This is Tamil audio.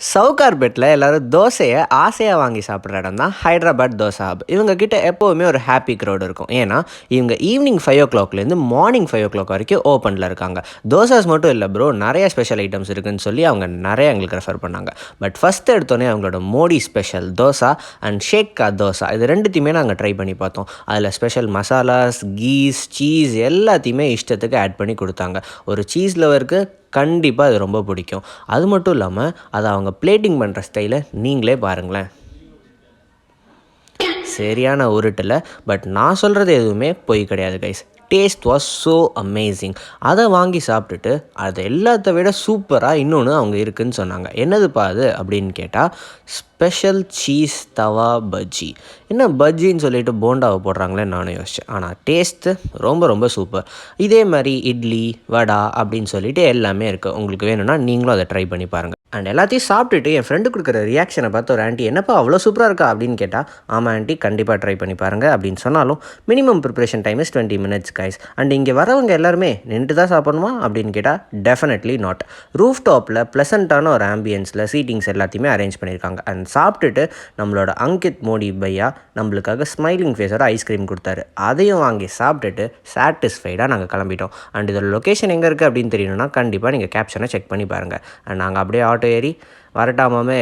சவுகார்பேட்டில் எல்லோரும் தோசையை ஆசையாக வாங்கி சாப்பிட்ற இடம் தான் ஹைதராபாத் தோசை ஹப். இவங்க கிட்ட எப்போவுமே ஒரு ஹாப்பி க்ரௌட் இருக்கும். ஏன்னா இவங்க ஈவினிங் 5 o'clockலேருந்து மார்னிங் 5 o'clock வரைக்கும் ஓப்பனில் இருக்காங்க. தோசாஸ் மட்டும் இல்லை ப்ரோ, நிறைய ஸ்பெஷல் ஐட்டம்ஸ் இருக்குதுன்னு சொல்லி அவங்க நிறைய எங்களுக்கு ரெஃபர் பண்ணாங்க. பட் ஃபஸ்ட்டு எடுத்தோடனே அவங்களோட Modi special dosa and Sheikha dosa இது ரெண்டுத்தையுமே நாங்கள் ட்ரை பண்ணி பார்த்தோம். அதில் ஸ்பெஷல் மசாலாஸ், கீஸ், சீஸ் எல்லாத்தையுமே இஷ்டத்துக்கு ஆட் பண்ணி கொடுத்தாங்க. ஒரு சீஸ் லவருக்கு கண்டிப்பாக அது ரொம்ப பிடிக்கும். அது மட்டும் இல்லாமல் அதை அவங்க பிளேட்டிங் பண்ணுற ஸ்டைலை நீங்களே பாருங்களேன். சரியான உருட்டில். பட் நான் சொல்கிறது எதுவுமே பொய் கிடையாது guys. Taste was so amazing. அதை வாங்கி சாப்பிட்டுட்டு அது எல்லாத்த விட சூப்பராக இன்னொன்று அவங்க இருக்குதுன்னு சொன்னாங்க. என்னதுப்பா அது அப்படின்னு கேட்டால் ஸ்பெஷல் சீஸ் தவா பஜ்ஜி. என்ன பஜ்ஜின்னு சொல்லிட்டு போண்டாவை போடுறாங்களேன்னு நானும் யோசித்தேன். ஆனால் டேஸ்ட்டு ரொம்ப ரொம்ப சூப்பர். இதே மாதிரி இட்லி, வடா அப்படின்னு சொல்லிட்டு எல்லாமே இருக்குது. உங்களுக்கு வேணும்னா நீங்களும் அதை ட்ரை பண்ணி பாருங்கள். அண்ட் எல்லாத்தையும் சாப்பிட்டுட்டு என் ஃப்ரெண்டு கொடுக்குற ரியாக்ஷனை பார்த்து ஒரு ஆண்டி, என்னப்பா அவ்வளோ சூப்பராக இருக்கா அப்படின்னு கேட்டால், ஆமாம் ஆண்டி, கண்டிப்பாக ட்ரை பண்ணி பாருங்கள் அப்படின்னு சொன்னாலும் minimum preparation time is 20 minutes guys. And இங்கே வரவங்க எல்லாருமே நின்று தான் சாப்பிடணுமா அப்படின்னு கேட்டால் டெஃபினெட்லி நாட். ரூஃப் டாப்பில் ப்ளசண்ட்டான ஒரு ஆம்பியன்ஸில் சீட்டிங்ஸ் எல்லாத்தையுமே அரேஞ்ச் பண்ணியிருக்காங்க. அண்ட் சாப்பிட்டுட்டு நம்மளோட அங்கித் மோடி பையா நம்மளுக்காக ஸ்மைலிங் ஃபேஸோட ஐஸ்கிரீம் கொடுத்தாரு. அதையும் வாங்கி சாப்பிட்டுட்டு சாட்டிஸ்ஃபைடாக நாங்கள் கிளம்பிட்டோம். அண்ட் இதோட லொக்கேஷன் எங்கே இருக்குது அப்படின்னு தெரியணும்னா கண்டிப்பாக நீங்கள் கேப்ஷனை செக் பண்ணி பாருங்கள். அண்ட் நாங்கள் அப்படியே ஆட்டோ ஏறி வரட்டாமாமே